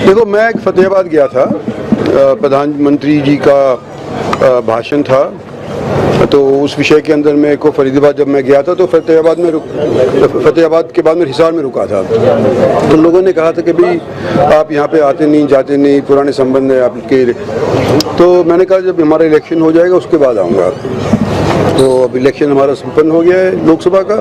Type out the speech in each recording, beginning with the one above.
देखो, मैं फतेहाबाद गया था, प्रधानमंत्री जी का भाषण था, तो उस विषय के अंदर मेरे को फरीदाबाद जब मैं गया था तो फतेहाबाद के बाद में हिसार में रुका था। तो लोगों ने कहा था कि भाई आप यहाँ पे आते नहीं जाते नहीं, पुराने संबंध है आपके। तो मैंने कहा जब हमारा इलेक्शन हो जाएगा उसके बाद आऊँगा। तो अब इलेक्शन हमारा संपन्न हो गया है लोकसभा का,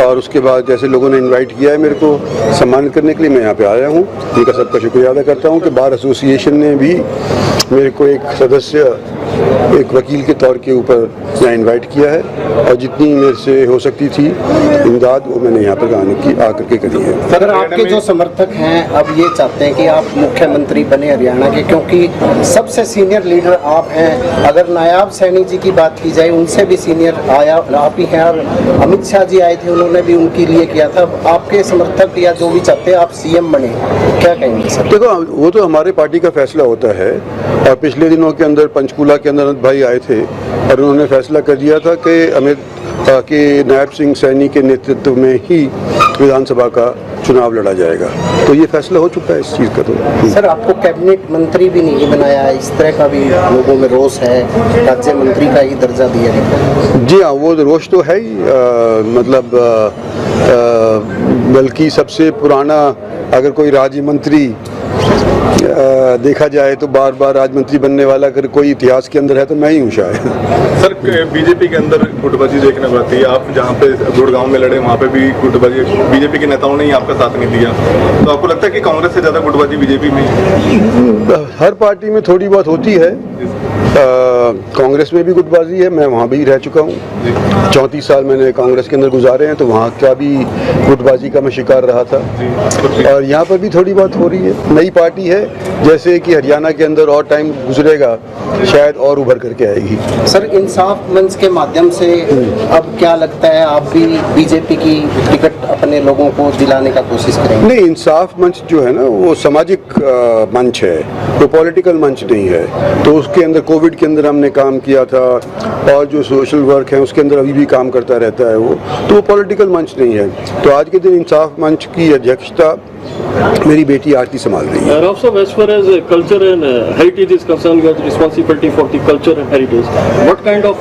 और उसके बाद जैसे लोगों ने इनवाइट किया है मेरे को सम्मानित करने के लिए, मैं यहाँ पे आया हूँ। उनका सबका शुक्रिया अदा करता हूँ कि बार एसोसिएशन ने भी मेरे को एक सदस्य, एक वकील के तौर के ऊपर यहाँ इनवाइट किया है, और जितनी मेरे से हो सकती थी इमदाद वो मैंने यहाँ पर आकर के करी है। सर, आपके जो समर्थक हैं अब ये चाहते हैं कि आप मुख्यमंत्री बने हरियाणा के, क्योंकि सबसे सीनियर लीडर आप हैं। अगर नायाब सैनी जी की बात की जाए, उनसे भी सीनियर आप ही हैं, और अमित शाह जी आए थे, उन्होंने भी उनके लिए किया था। आपके समर्थक या जो भी चाहते हैं आप सीएम बने, क्या कहेंगे सर? देखो, वो तो हमारे पार्टी का फैसला होता है, और पिछले दिनों के अंदर पंचकूला के अंदर अमित भाई आए थे और उन्होंने फैसला कर दिया था कि नायब सिंह सैनी के नेतृत्व में ही विधानसभा का चुनाव लड़ा जाएगा। तो ये फैसला हो चुका है इस चीज़ का। तो सर, आपको कैबिनेट मंत्री भी नहीं बनाया है, इस तरह का भी लोगों में रोष है, राज्य मंत्री का ही दर्जा दिया गया। जी हाँ, वो रोष तो है ही। बल्कि सबसे पुराना अगर कोई राज्य मंत्री देखा जाए तो बार बार राज्य मंत्री बनने वाला अगर कोई इतिहास के अंदर है तो मैं ही हूँ शायद। सर, बीजेपी के अंदर गुटबाजी देखने को आती है। आप जहाँ पे गुड़गांव में लड़े वहाँ पे भी गुटबाजी, बीजेपी के नेताओं ने ही आपका साथ नहीं दिया। तो आपको लगता है कि कांग्रेस से ज़्यादा गुटबाजी बीजेपी में? हर पार्टी में थोड़ी बहुत होती है। कांग्रेस में भी गुटबाजी है, मैं वहाँ भी रह चुका हूँ। 34 साल मैंने कांग्रेस के अंदर गुजारे हैं, तो वहाँ का भी गुटबाजी का मैं शिकार रहा था, और यहाँ पर भी थोड़ी बहुत हो रही है। नई पार्टी है, जैसे कि हरियाणा के अंदर और टाइम गुजरेगा शायद और उभर करके आएगी। सर, इंसाफ मंच के माध्यम से अब क्या लगता है, आप भी बीजेपी की टिकट अपने लोगों को दिलाने का कोशिश करेंगे? नहीं, इंसाफ मंच जो है ना वो सामाजिक मंच है, वो पॉलिटिकल मंच नहीं है। तो उसके अंदर कोविड के अंदर हमने काम किया था, और जो सोशल वर्क है उसके अंदर अभी भी काम करता रहता है वो, तो वो पॉलिटिकल मंच नहीं है। तो आज के दिन इंसाफ मंच की अध्यक्षता मेरी बेटी आरती संभाल रही है। Also, as far as culture and heritage is concerned, you have responsibility for the culture and heritage. What kind of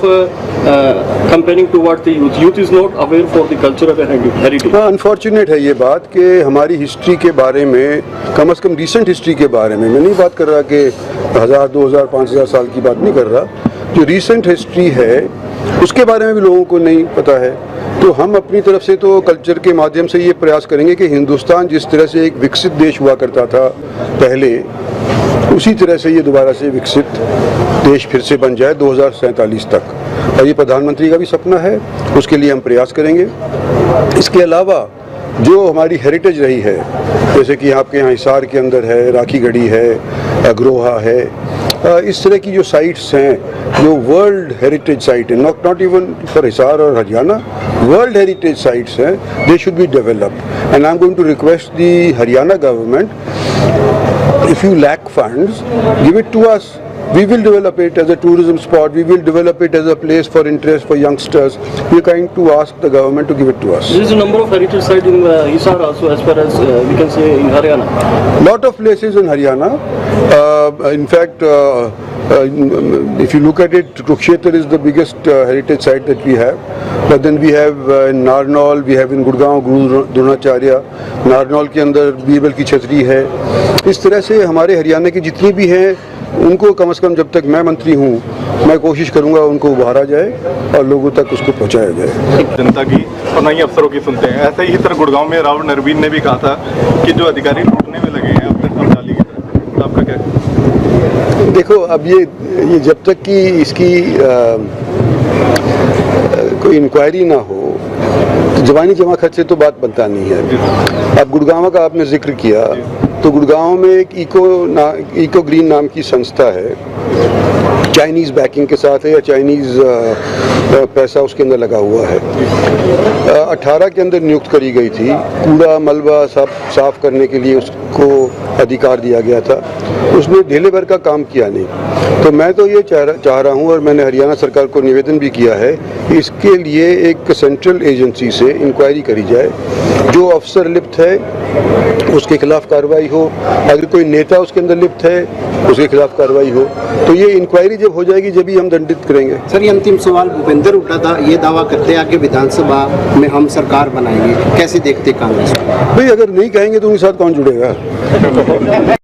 campaigning towards the youth? Youth is not aware for the culture and heritage. हाँ, unfortunate है ये बात कि हमारी history के बारे में, कम से कम रिसेंट हिस्ट्री के बारे में, मैं नहीं बात कर रहा कि 1000, 2000, 5000 साल की बात नहीं कर रहा, जो रिसेंट हिस्ट्री है उसके बारे में भी लोगों को नहीं पता है। तो हम अपनी तरफ से तो कल्चर के माध्यम से ये प्रयास करेंगे कि हिंदुस्तान जिस तरह से एक विकसित देश हुआ करता था पहले, उसी तरह से ये दोबारा से विकसित देश फिर से बन जाए 2047 तक। और ये प्रधानमंत्री का भी सपना है, उसके लिए हम प्रयास करेंगे। इसके अलावा जो हमारी हेरिटेज रही है, जैसे कि आपके यहाँ हिसार के अंदर है, राखी गढ़ी है, अग्रोहा है, इस तरह की जो साइट्स हैं जो वर्ल्ड हेरिटेज साइट है, नॉट इवन फॉर हिसार और हरियाणा, वर्ल्ड हेरिटेज साइट्स हैं, they should be developed. And I am going to request the Haryana government, if you lack funds, give it to us. We will develop it as a tourism spot. We will develop it as a place for interest for youngsters. We are trying to ask the government to give it to us. There is a number of heritage sites in Hisar also, as far as we can say in Haryana. Lot of places in Haryana. In fact, if you look at it, Kurukshetra is the biggest heritage site that we have. But then we have in Narnaul, we have in Gurgaon, Guru Dronacharya. Narnaul के अंदर बीरबल की छतरी है। इस तरह से हमारे हरियाणा की जितनी भी हैं, उनको कम से कम जब तक मैं मंत्री हूँ, मैं कोशिश करूँगा उनको उभारा जाए और लोगों तक उसको पहुँचाया जाए। जनता की और नई अफसरों की सुनते हैं। ऐसे ही तरह गुड़गांव में राव नरवीन ने भी कहा था कि जो अधिकारी लूटने में लगे हैं अपने समझाली की तरह, तो आपका क्या? देखो, अब ये जब तक कि इसकी कोई इंक्वायरी ना हो, तो जवानी जमा खर्चे तो बात बनता नहीं है। अब गुड़गांव का आपने जिक्र किया, तो गुड़गांव में एक इको ग्रीन नाम की संस्था है, चाइनीज़ बैकिंग के साथ है या चाइनीज़ पैसा उसके अंदर लगा हुआ है। 18 के अंदर नियुक्त करी गई थी, कूड़ा मलबा साफ करने के लिए उसको अधिकार दिया गया था, उसने ढेले भर का काम किया नहीं। तो मैं तो ये चाह रहा हूँ, और मैंने हरियाणा सरकार को निवेदन भी किया है, इसके लिए एक सेंट्रल एजेंसी से इंक्वायरी करी जाए, जो अफसर लिप्त है उसके खिलाफ कार्रवाई हो, अगर कोई नेता उसके अंदर लिप्त है उसके खिलाफ कार्रवाई हो। तो ये इंक्वायरी जब हो जाएगी जब ही हम दंडित करेंगे। सर, ये अंतिम सवाल, भूपेंद्र हुड्डा ये दावा करते हैं कि विधानसभा में हम सरकार बनाएंगे, कैसे देखते कांग्रेस? भाई अगर नहीं कहेंगे तो उनके साथ कौन जुड़ेगा?